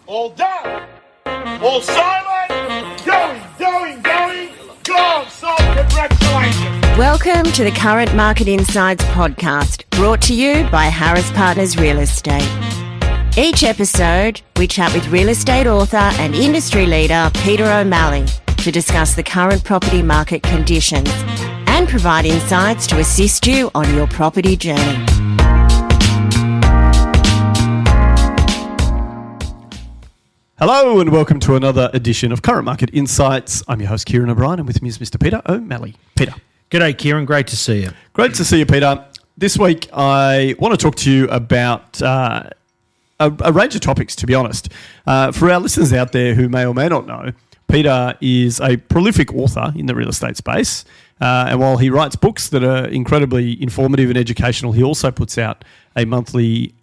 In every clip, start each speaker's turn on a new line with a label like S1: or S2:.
S1: All down. All silent. Going. Go. So congratulations.
S2: Welcome to the Current Market Insights podcast, brought to you by Harris Partners Real Estate. Each episode, we chat with real estate author and industry leader Peter O'Malley to discuss the current property market conditions and provide insights to assist you on your property journey.
S3: Hello and welcome to another edition of Current Market Insights. I'm your host, Ciaran O'Brien, and with me is Mr. Peter O'Malley. Peter.
S4: G'day, Ciaran. Great to see you.
S3: Great to see you, Peter. This week, I want to talk to you about a range of topics, to be honest. For our listeners out there who may or may not know, Peter is a prolific author in the real estate space. And while he writes books that are incredibly informative and educational, he also puts out a monthly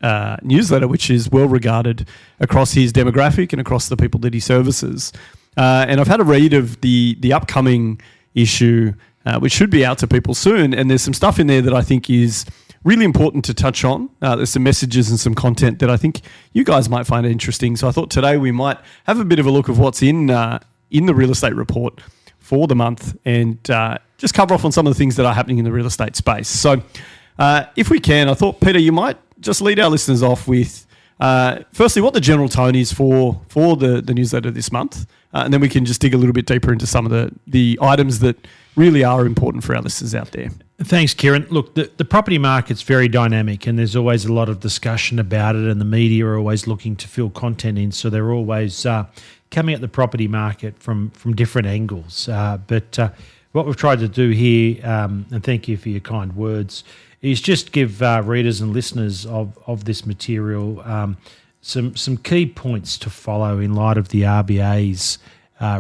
S3: newsletter, which is well regarded across his demographic and across the people that he services. And I've had a read of the upcoming issue, which should be out to people soon. And there's some stuff in there that I think is really important to touch on. There's some messages and some content that I think you guys might find interesting. So I thought today we might have a bit of a look of what's in the real estate report for the month and just cover off on some of the things that are happening in the real estate space. So if we can, I thought, Peter, you might just lead our listeners off with, firstly, what the general tone is for the newsletter this month, and then we can just dig a little bit deeper into some of the items that really are important for our listeners out there.
S4: Thanks, Ciaran. Look, the property market's very dynamic and there's always a lot of discussion about it, and the media are always looking to fill content in, so they're always coming at the property market from different angles. But what we've tried to do here, and thank you for your kind words, is just give readers and listeners of this material some key points to follow in light of the RBA's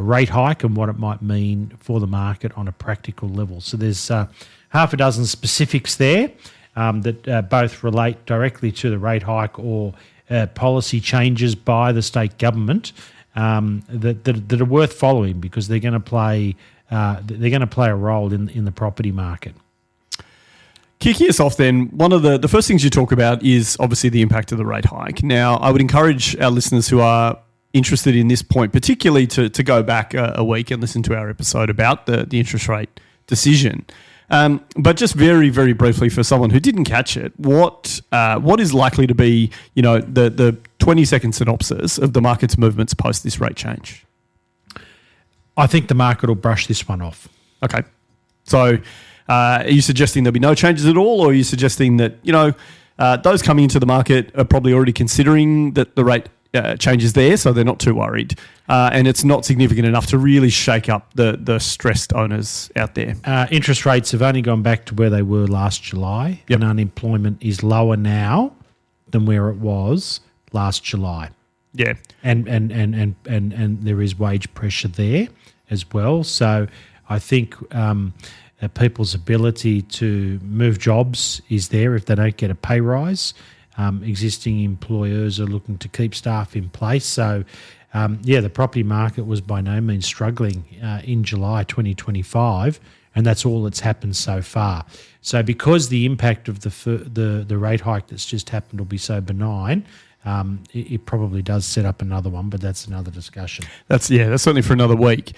S4: rate hike and what it might mean for the market on a practical level. So there's half a dozen specifics there that both relate directly to the rate hike or policy changes by the state government that are worth following, because they're going to play a role in the property market.
S3: Kicking us off then, one of the first things you talk about is obviously the impact of the rate hike. Now, I would encourage our listeners who are interested in this point, particularly to go back a week and listen to our episode about the interest rate decision. But just very, very briefly, for someone who didn't catch it, what is likely to be, the 20-second synopsis of the market's movements post this rate change?
S4: I think the market will brush this one off.
S3: Okay. So are you suggesting there'll be no changes at all, or are you suggesting that, those coming into the market are probably already considering that the rate changes there, so they're not too worried, and it's not significant enough to really shake up the stressed owners out there?
S4: Interest rates have only gone back to where they were last July, and unemployment is lower now than where it was last July.
S3: Yeah,
S4: and there is wage pressure there as well. So I think people's ability to move jobs is there if they don't get a pay rise. Existing employers are looking to keep staff in place. So, the property market was by no means struggling in July 2025, and that's all that's happened so far. So because the impact of the rate hike that's just happened will be so benign, it probably does set up another one, but that's another discussion. That's
S3: certainly for another week.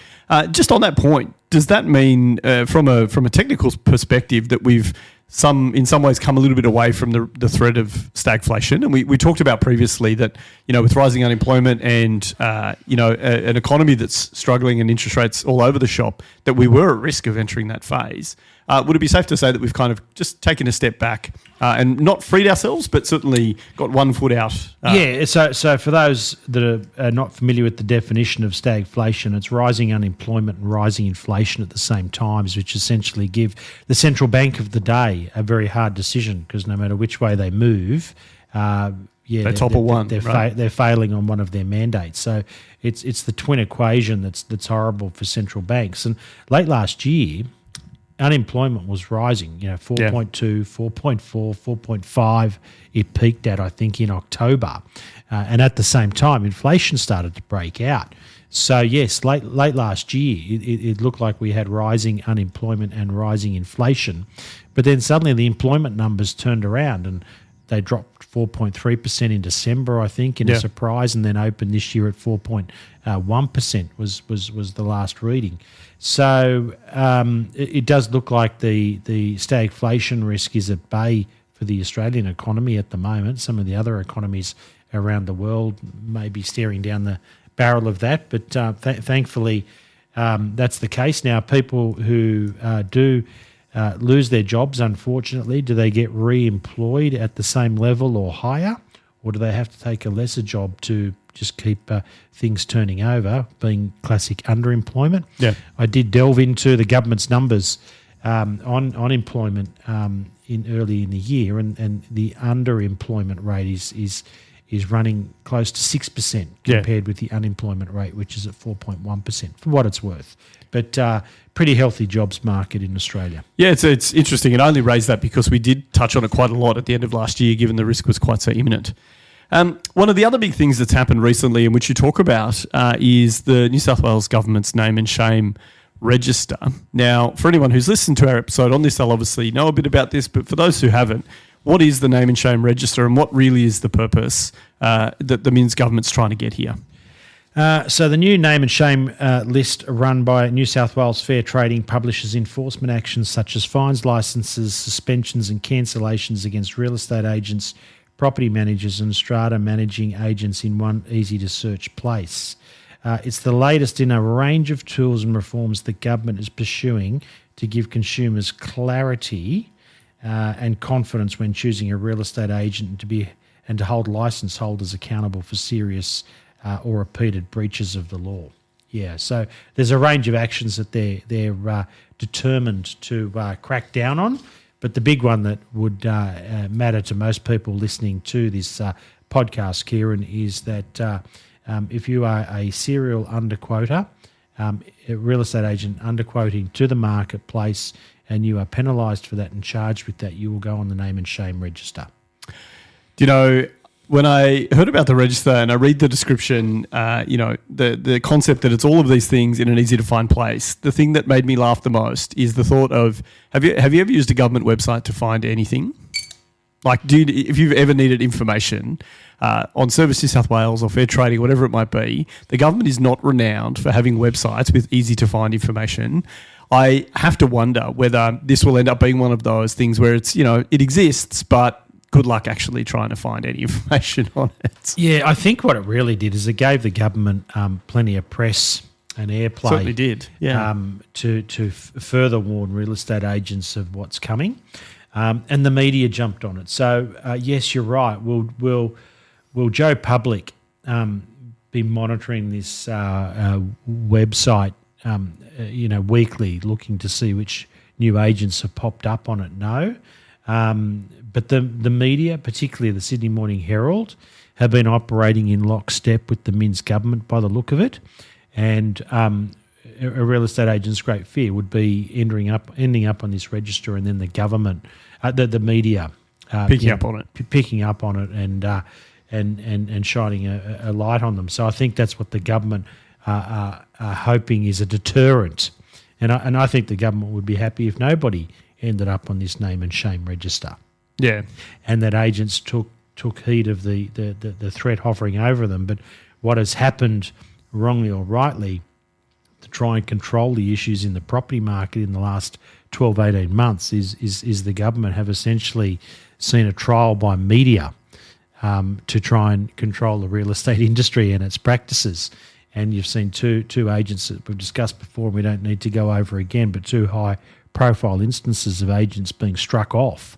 S3: Just on that point, does that mean from a technical perspective that we've in some ways come a little bit away from the threat of stagflation? And we talked about previously that, with rising unemployment and, an economy that's struggling and interest rates all over the shop, that we were at risk of entering that phase. Would it be safe to say that we've kind of just taken a step back and not freed ourselves, but certainly got one foot out?
S4: So for those that are not familiar with the definition of stagflation, it's rising unemployment and rising inflation at the same times, which essentially give the central bank of the day a very hard decision, because no matter which way they move,
S3: they topple one.
S4: They're failing on one of their mandates. So it's the twin equation that's horrible for central banks. And late last year, unemployment was rising, 4.2, 4.4, 4.5 it peaked at, I think, in October. And at the same time, inflation started to break out. So, yes, late last year, it looked like we had rising unemployment and rising inflation. But then suddenly the employment numbers turned around, and They dropped 4.3% in December, I think, in a surprise, and then opened this year at 4.1% was the last reading. So it does look like the stagflation risk is at bay for the Australian economy at the moment. Some of the other economies around the world may be staring down the barrel of that, but thankfully that's the case. Now, people who do lose their jobs, unfortunately, do they get re-employed at the same level or higher, or do they have to take a lesser job to just keep things turning over, being classic underemployment?
S3: Yeah.
S4: I did delve into the government's numbers on employment early in the year, and the underemployment rate is running close to 6% compared with the unemployment rate, which is at 4.1%, for what it's worth. But pretty healthy jobs market in Australia.
S3: Yeah, it's interesting. And I only raised that because we did touch on it quite a lot at the end of last year, given the risk was quite so imminent. One of the other big things that's happened recently, and which you talk about, is the New South Wales government's name and shame register. Now, for anyone who's listened to our episode on this, they'll obviously know a bit about this, but for those who haven't, what is the name and shame register, and what really is the purpose that the Minns government's trying to get here?
S4: So the new name and shame list run by New South Wales Fair Trading publishes enforcement actions such as fines, licences, suspensions and cancellations against real estate agents, property managers and strata managing agents in one easy-to-search place. It's the latest in a range of tools and reforms the government is pursuing to give consumers clarity and confidence when choosing a real estate agent and to hold licence holders accountable for serious or repeated breaches of the law. Yeah, so there's a range of actions that they're determined to crack down on, but the big one that would matter to most people listening to this podcast, Ciaran, is that if you are a serial underquoter, a real estate agent underquoting to the marketplace, and you are penalised for that and charged with that, you will go on the name and shame register.
S3: Do you know, when I heard about the register and I read the description, the concept that it's all of these things in an easy-to-find place, the thing that made me laugh the most is the thought of, have you ever used a government website to find anything? Like, if you've ever needed information on Service New South Wales or Fair Trading, whatever it might be, the government is not renowned for having websites with easy-to-find information. I have to wonder whether this will end up being one of those things where it's, it exists, but good luck actually trying to find any information on it.
S4: Yeah, I think what it really did is it gave the government plenty of press and airplay.
S3: Certainly did, yeah.
S4: To further warn real estate agents of what's coming. And the media jumped on it. So, yes, you're right. Will Joe Public be monitoring this website weekly, looking to see which new agents have popped up on it? No. But the media, particularly the Sydney Morning Herald, have been operating in lockstep with the Minns government by the look of it. And a real estate agent's great fear would be ending up on this register, and then the government, the media,
S3: picking up on it
S4: and shining a light on them. So I think that's what the government are hoping is a deterrent, and I think the government would be happy if nobody ended up on this name and shame register.
S3: Yeah,
S4: and that agents took heed of the threat hovering over them. But what has happened, wrongly or rightly, to try and control the issues in the property market in the last 12, 18 months is the government have essentially seen a trial by media to try and control the real estate industry and its practices. And you've seen two agents that we've discussed before, and we don't need to go over again, but two high-profile instances of agents being struck off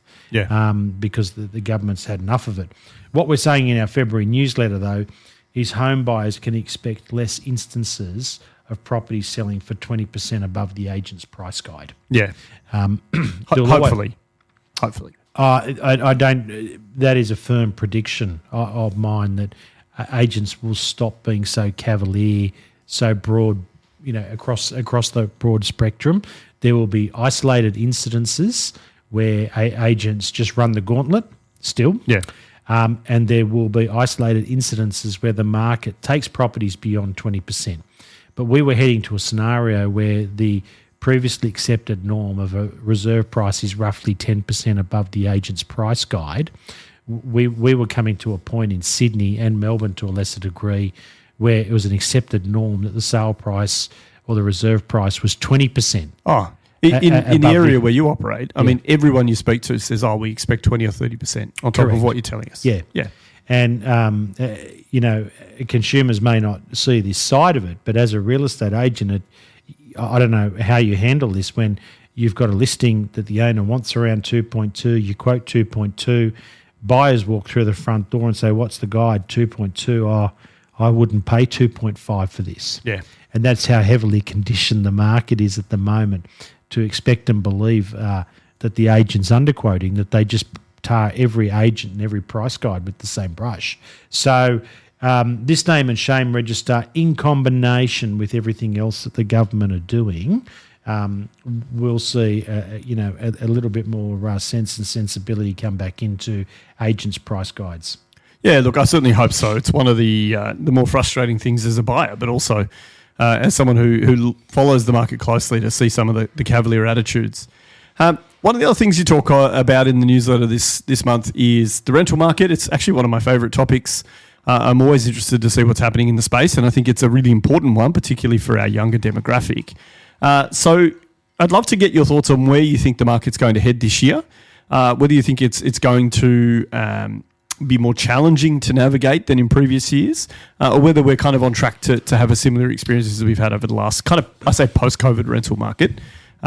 S4: because the government's had enough of it. What we're saying in our February newsletter, though, is home buyers can expect less instances of properties selling for 20% above the agent's price guide.
S3: Yeah. Hopefully.
S4: I don't. That is a firm prediction of mine that agents will stop being so cavalier, so broad, across the broad spectrum. There will be isolated incidences where agents just run the gauntlet still.
S3: Yeah.
S4: And there will be isolated incidences where the market takes properties beyond 20%. But we were heading to a scenario where the previously accepted norm of a reserve price is roughly 10% above the agent's price guide, we were coming to a point in Sydney and Melbourne to a lesser degree where it was an accepted norm that the sale price or the reserve price was 20%.
S3: Oh, in the area where you operate, I
S4: Yeah.
S3: mean, everyone you speak to says, "Oh, we expect 20 or 30% on top
S4: Correct.
S3: of what you're telling us."
S4: Yeah.
S3: yeah,
S4: And, consumers may not see this side of it, but as a real estate agent, I don't know how you handle this when you've got a listing that the owner wants around 2.2, you quote 2.2, buyers walk through the front door and say, what's the guide? 2.2, oh, I wouldn't pay 2.5 for this.
S3: Yeah.
S4: And that's how heavily conditioned the market is at the moment to expect and believe that the agent's underquoting, that they just tar every agent and every price guide with the same brush. So this name and shame register, in combination with everything else that the government are doing, we'll see, a little bit more sense and sensibility come back into agents' price guides.
S3: Yeah, look, I certainly hope so. It's one of the more frustrating things as a buyer, but also as someone who follows the market closely to see some of the cavalier attitudes. One of the other things you talk about in the newsletter this month is the rental market. It's actually one of my favourite topics. I'm always interested to see what's happening in the space, and I think it's a really important one, particularly for our younger demographic. So I'd love to get your thoughts on where you think the market's going to head this year, whether you think it's going to be more challenging to navigate than in previous years, or whether we're kind of on track to have a similar experience as we've had over the last kind of, I say, post-COVID rental market,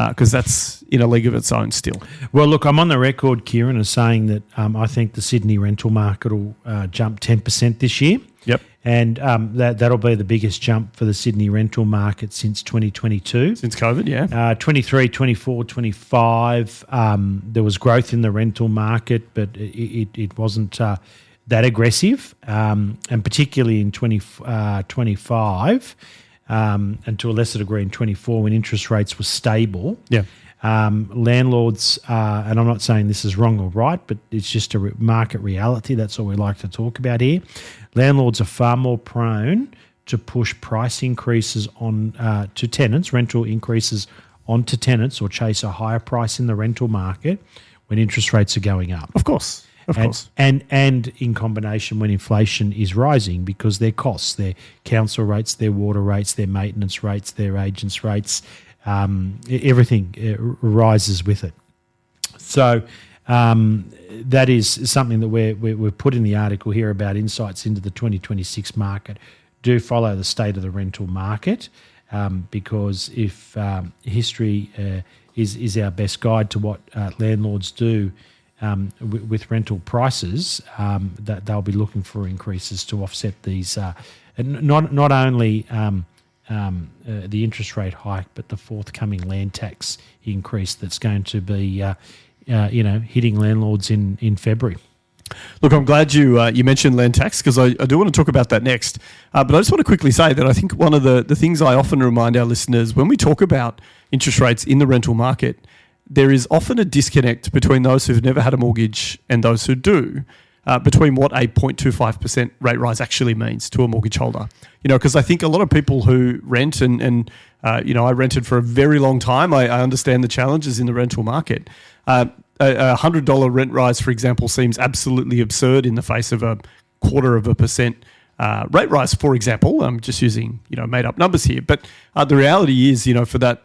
S3: because that's in a league of its own still.
S4: Well, look, I'm on the record, Ciaran, as saying that I think the Sydney rental market will jump 10% this year.
S3: Yep.
S4: And that'll be the biggest jump for the Sydney rental market since 2022.
S3: Since COVID, yeah. 23,
S4: 24, 25, there was growth in the rental market, but it wasn't that aggressive. And particularly in 25, and to a lesser degree in 24, when interest rates were stable.
S3: Yeah.
S4: Landlords, and I'm not saying this is wrong or right, but it's just a market reality. That's all we like to talk about here. Landlords are far more prone to push price increases on to tenants, rental increases onto tenants, or chase a higher price in the rental market when interest rates are going up.
S3: Of course.
S4: And in combination when inflation is rising, because their costs, their council rates, their water rates, their maintenance rates, their agents' rates, everything rises with it. So that is something that we've put in the article here about insights into the 2026 market. Do follow the state of the rental market, because if history is our best guide to what landlords do with rental prices, that they'll be looking for increases to offset these, not only the interest rate hike, but the forthcoming land tax increase that's going to be, hitting landlords in February.
S3: Look, I'm glad you mentioned land tax, because I do want to talk about that next. But I just want to quickly say that I think one of the things I often remind our listeners when we talk about interest rates in the rental market, there is often a disconnect between those who've never had a mortgage and those who do, between what a 0.25% rate rise actually means to a mortgage holder. Because I think a lot of people who rent and I rented for a very long time. I understand the challenges in the rental market. A $100 rent rise, for example, seems absolutely absurd in the face of a 0.25% rate rise, for example. I'm just using made up numbers here, but the reality is, for that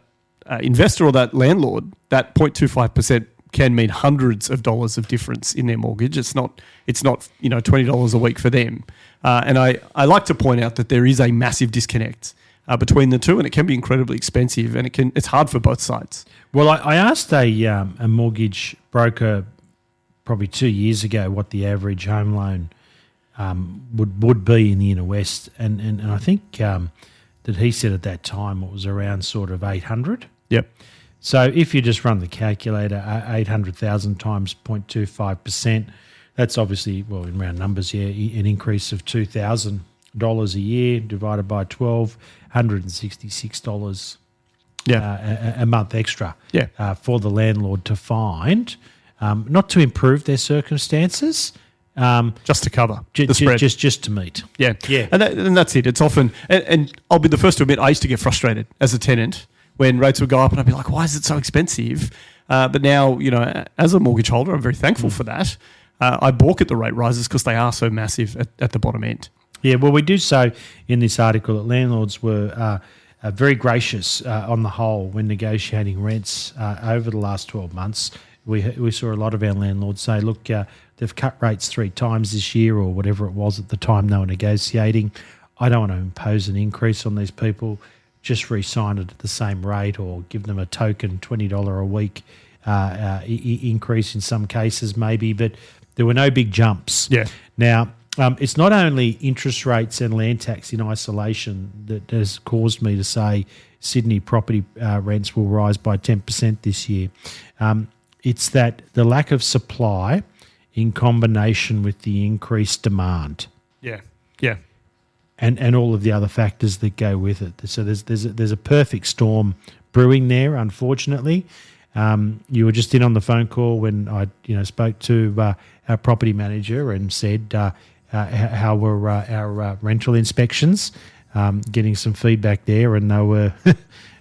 S3: investor or that landlord, that 0.25% can mean hundreds of dollars of difference in their mortgage. It's not $20 a week for them. And I like to point out that there is a massive disconnect between the two, and it can be incredibly expensive, and it's hard for both sides.
S4: Well, I asked a mortgage broker probably 2 years ago what the average home loan would be in the inner west, and I think that he said at that time it was around sort of 800.
S3: Yep.
S4: So if you just run the calculator, 800,000 times 0.25%, that's obviously, well, in round numbers, an increase of $2,000 a year divided by 12, $166 a month extra for the landlord to find, not to improve their circumstances,
S3: just to cover the spread.
S4: Just to meet.
S3: Yeah. And that's it. It's often, and I'll be the first to admit, I used to get frustrated as a tenant when rates would go up, and I'd be like, why is it so expensive? But now, as a mortgage holder, I'm very thankful for that. I balk at the rate rises because they are so massive at the bottom end.
S4: Yeah, well, we do so in this article that landlords were very gracious on the whole when negotiating rents over the last 12 months. We saw a lot of our landlords say, look, they've cut rates 3 times this year or whatever it was at the time they were negotiating. I don't want to impose an increase on these people. Just re-sign it at the same rate or give them a token $20 a week increase in some cases maybe, but there were no big jumps.
S3: Yeah.
S4: Now, it's not only interest rates and land tax in isolation that has caused me to say Sydney property rents will rise by 10% this year. It's that the lack of supply in combination with the increased demand.
S3: Yeah.
S4: And all of the other factors that go with it. So there's a perfect storm brewing there, unfortunately. You were just in on the phone call when I spoke to our property manager and said how were our rental inspections, getting some feedback there, and they were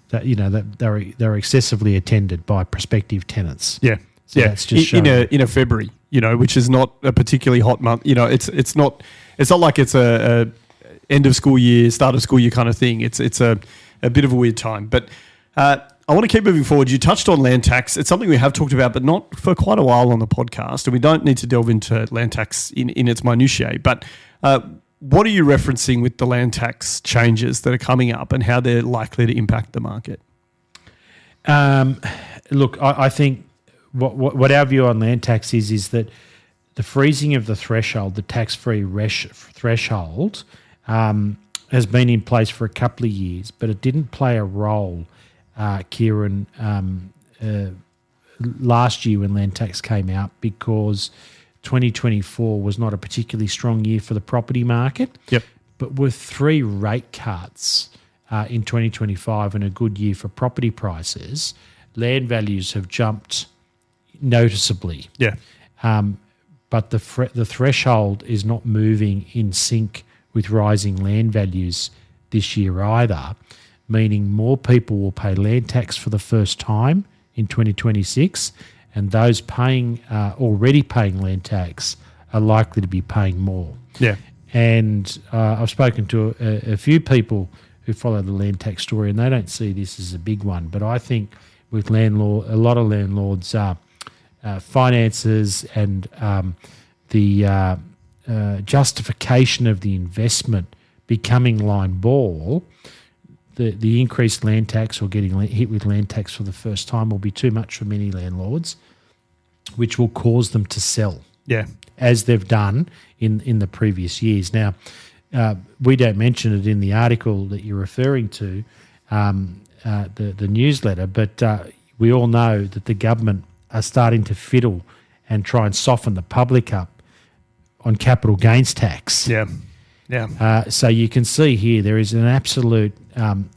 S4: they were excessively attended by prospective tenants.
S3: Yeah.
S4: So that's just
S3: in a February, which is not a particularly hot month. It's not like it's a end of school year, start of school year kind of thing. It's a bit of a weird time. But I want to keep moving forward. You touched on land tax. It's something we have talked about, but not for quite a while on the podcast. And we don't need to delve into land tax in its minutiae. But what are you referencing with the land tax changes that are coming up and how they're likely to impact the market?
S4: Look, I think what our view on land tax is that the freezing of the threshold, the tax-free threshold, has been in place for a couple of years, but it didn't play a role, Ciaran, last year when land tax came out because 2024 was not a particularly strong year for the property market.
S3: Yep.
S4: But with 3 rate cuts in 2025 and a good year for property prices, land values have jumped noticeably.
S3: Yeah.
S4: But the threshold is not moving in sync with rising land values this year either, meaning more people will pay land tax for the first time in 2026, and those already paying land tax are likely to be paying more.
S3: Yeah.
S4: And I've spoken to a few people who follow the land tax story, and they don't see this as a big one. But I think with a lot of landlords' finances and the justification of the investment becoming line ball, the increased land tax or getting hit with land tax for the first time will be too much for many landlords, which will cause them to sell.
S3: Yeah.
S4: As they've done in the previous years. Now, we don't mention it in the article that you're referring to, the newsletter, but we all know that the government are starting to fiddle and try and soften the public up on capital gains tax.
S3: Yeah.
S4: So you can see here there is an absolute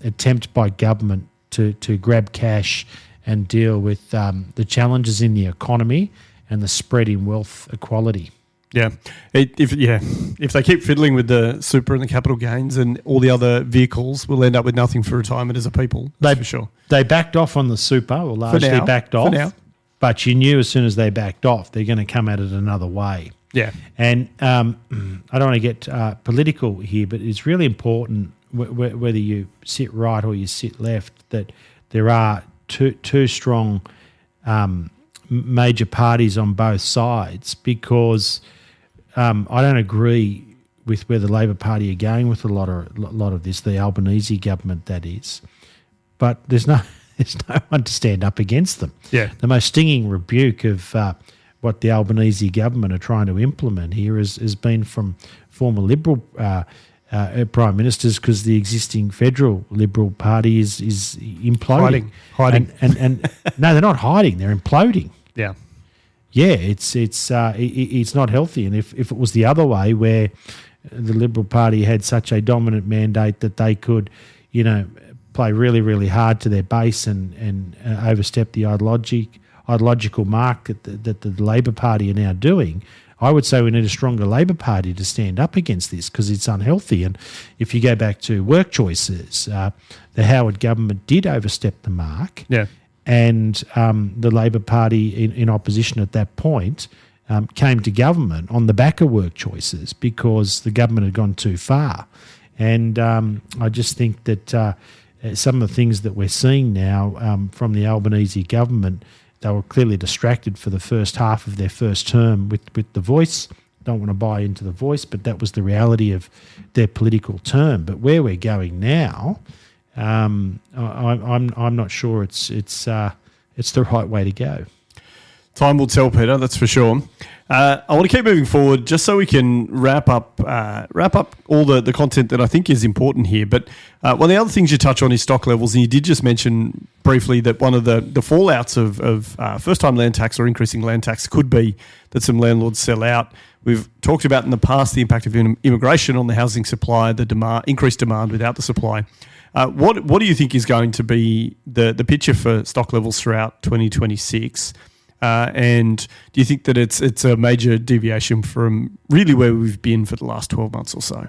S4: attempt by government to grab cash and deal with the challenges in the economy and the spread in wealth equality.
S3: Yeah. If they keep fiddling with the super and the capital gains and all the other vehicles, we'll end up with nothing for retirement as a people. That's for sure.
S4: They backed off on the super, or largely backed off. For now. But you knew as soon as they backed off, they're going to come at it another way.
S3: Yeah.
S4: And I don't want to get political here, but it's really important whether you sit right or you sit left that there are two strong major parties on both sides, because I don't agree with where the Labor Party are going with a lot of this, the Albanese government that is. But there's no one to stand up against them.
S3: Yeah.
S4: The most stinging rebuke of what the Albanese government are trying to implement here has been from former Liberal prime ministers, because the existing federal Liberal Party is imploding.
S3: Hiding.
S4: And no, they're not hiding. They're imploding.
S3: Yeah.
S4: Yeah, it's not healthy. And if it was the other way, where the Liberal Party had such a dominant mandate that they could, play really, really hard to their base and overstep the ideological mark that the Labor Party are now doing, I would say we need a stronger Labor Party to stand up against this, because it's unhealthy. And if you go back to work choices, the Howard government did overstep the mark.
S3: Yeah.
S4: And the Labor Party in opposition at that point came to government on the back of work choices because the government had gone too far. And I just think that some of the things that we're seeing now from the Albanese government, they were clearly distracted for the first half of their first term with the voice. Don't want to buy into the voice, but that was the reality of their political term. But where we're going now, I'm not sure it's the right way to go.
S3: Time will tell, Peter. That's for sure. I want to keep moving forward, just so we can wrap up all the content that I think is important here. But one of the other things you touch on is stock levels, and you did just mention briefly that one of the fallouts of first-time land tax or increasing land tax could be that some landlords sell out. We've talked about in the past the impact of immigration on the housing supply, the increased demand without the supply. What do you think is going to be the picture for stock levels throughout 2026? And do you think that it's a major deviation from really where we've been for the last 12 months or so?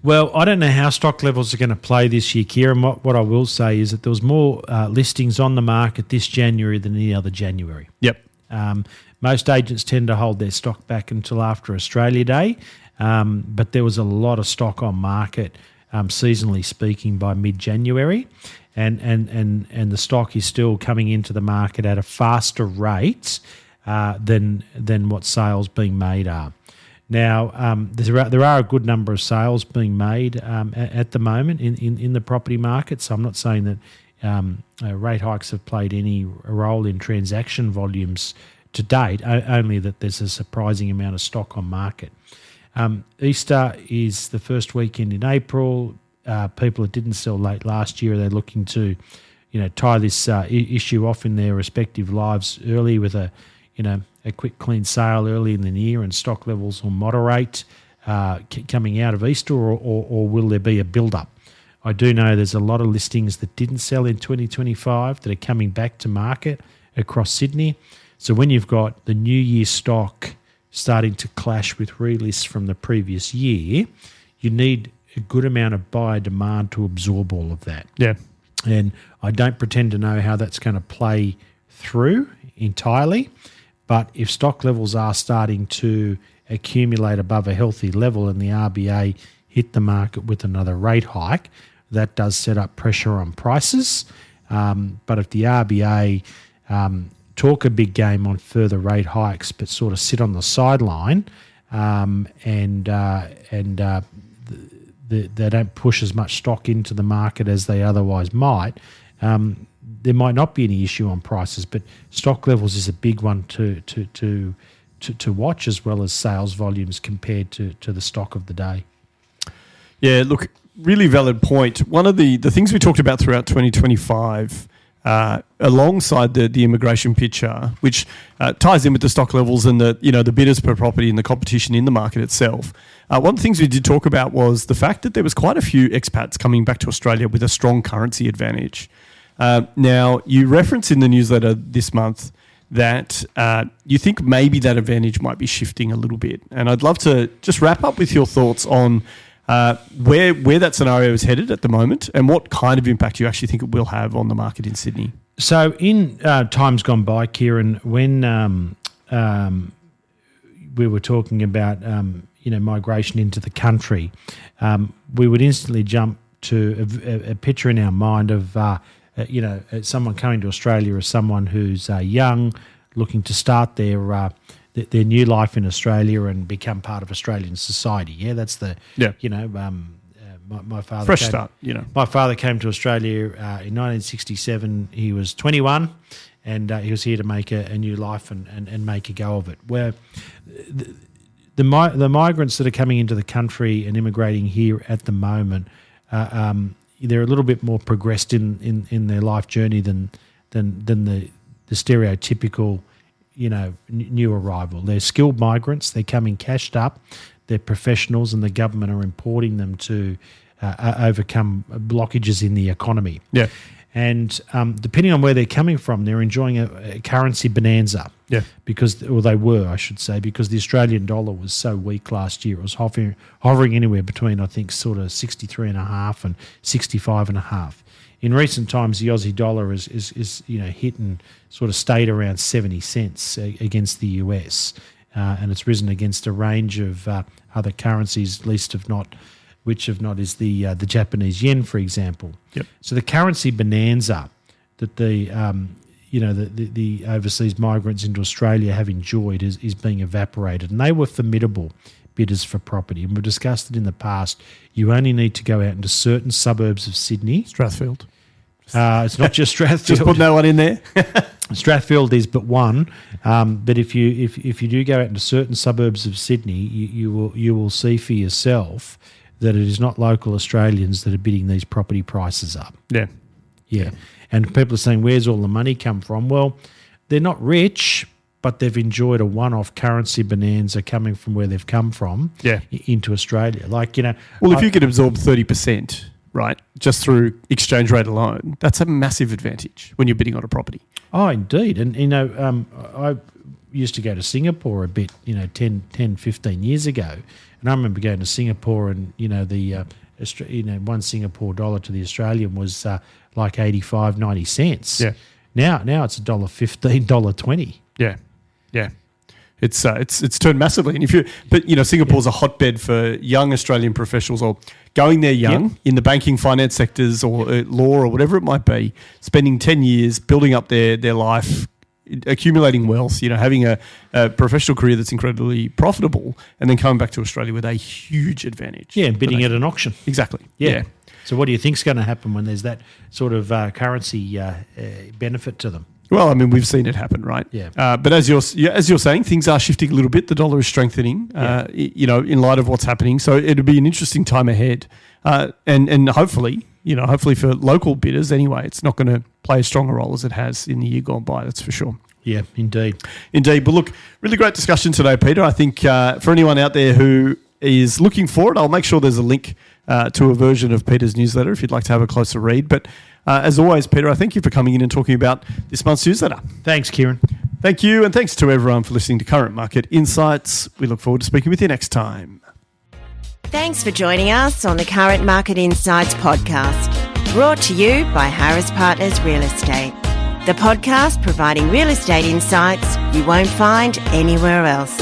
S4: Well, I don't know how stock levels are going to play this year, Ciaran. What I will say is that there was more listings on the market this January than any other January.
S3: Yep.
S4: Most agents tend to hold their stock back until after Australia Day, but there was a lot of stock on market, seasonally speaking, by mid-January. And the stock is still coming into the market at a faster rate than what sales being made are. Now, there are a good number of sales being made at the moment in the property market. So I'm not saying that rate hikes have played any role in transaction volumes to date, only that there's a surprising amount of stock on market. Easter is the first weekend in April. People that didn't sell late last year, they're looking to, tie this issue off in their respective lives early with a quick clean sale early in the year, and stock levels will moderate coming out of Easter, or will there be a build-up? I do know there's a lot of listings that didn't sell in 2025 that are coming back to market across Sydney. So when you've got the New Year stock starting to clash with relists from the previous year, you need a good amount of buyer demand to absorb all of that.
S3: Yeah.
S4: And I don't pretend to know how that's going to play through entirely, but if stock levels are starting to accumulate above a healthy level and the RBA hit the market with another rate hike, that does set up pressure on prices. But if the RBA talk a big game on further rate hikes but sort of sit on the sideline and they don't push as much stock into the market as they otherwise might, there might not be any issue on prices, but stock levels is a big one to watch, as well as sales volumes compared to the stock of the day.
S3: Yeah, look, really valid point. One of the things we talked about throughout 2025, alongside the immigration picture, which ties in with the stock levels and the bidders per property and the competition in the market itself. One of the things we did talk about was the fact that there was quite a few expats coming back to Australia with a strong currency advantage. Now, you reference in the newsletter this month that you think maybe that advantage might be shifting a little bit. And I'd love to just wrap up with your thoughts on where that scenario is headed at the moment and what kind of impact you actually think it will have on the market in Sydney.
S4: So in times gone by, Ciaran, when we were talking about migration into the country, we would instantly jump to a picture in our mind of someone coming to Australia as someone who's young, looking to start their new life in Australia and become part of Australian society. Yeah, that's my father.
S3: Fresh start,
S4: My father came to Australia in 1967. He was 21, and he was here to make a new life and make a go of it. Where the migrants that are coming into the country and immigrating here at the moment, they're a little bit more progressed in their life journey than the stereotypical new arrival. They're skilled migrants. They're coming cashed up. They're professionals, and the government are importing them to overcome blockages in the economy.
S3: Yeah.
S4: And depending on where they're coming from, they're enjoying a currency bonanza.
S3: Yeah.
S4: They were, I should say, because the Australian dollar was so weak last year. It was hovering anywhere between, I think, sort of 63.5 and 65.5. In recent times, the Aussie dollar is hit and sort of stayed around 70 cents against the US, and it's risen against a range of other currencies, which of not is the Japanese yen, for example.
S3: Yep.
S4: So the currency bonanza that the overseas migrants into Australia have enjoyed is being evaporated, and they were formidable bidders for property. And we've discussed it in the past. You only need to go out into certain suburbs of Sydney.
S3: Strathfield.
S4: It's not just Strathfield.
S3: Just put no one in there.
S4: Strathfield is but one, but if you do go out into certain suburbs of Sydney, you will see for yourself that it is not local Australians that are bidding these property prices up. Yeah. And people are saying, where's all the money come from? Well, they're not rich, but they've enjoyed a one-off currency bonanza coming from where they've come from into Australia.
S3: Well, if you could absorb 30%, right, just through exchange rate alone, that's a massive advantage when you're bidding on a property.
S4: Oh, indeed. And, I used to go to Singapore a bit, 10, 15 years ago. And I remember going to Singapore and, one Singapore dollar to the Australian was like 85, 90 cents.
S3: Yeah.
S4: Now it's $1.15, $1.20.
S3: Yeah. It's turned massively. And Singapore's a hotbed for young Australian professionals or going there young in the banking, finance sectors or law or whatever it might be, spending 10 years building up their life, accumulating wealth, having a professional career that's incredibly profitable, and then coming back to Australia with a huge advantage.
S4: Yeah, and bidding at an auction.
S3: Exactly.
S4: Yeah. So what do you think's going to happen when there's that sort of currency benefit to them?
S3: Well, I mean, we've seen it happen, right?
S4: Yeah.
S3: But as you're saying, things are shifting a little bit. The dollar is strengthening, in light of what's happening. So it'll be an interesting time ahead. And hopefully for local bidders anyway, it's not going to play a stronger role as it has in the year gone by, that's for sure.
S4: Yeah, indeed.
S3: But look, really great discussion today, Peter. I think for anyone out there who is looking for it, I'll make sure there's a link to a version of Peter's newsletter if you'd like to have a closer read. But as always, Peter, I thank you for coming in and talking about this month's newsletter.
S4: Thanks, Ciaran.
S3: Thank you, and thanks to everyone for listening to Current Market Insights. We look forward to speaking with you next time.
S2: Thanks for joining us on the Current Market Insights podcast, brought to you by Harris Partners Real Estate, the podcast providing real estate insights you won't find anywhere else.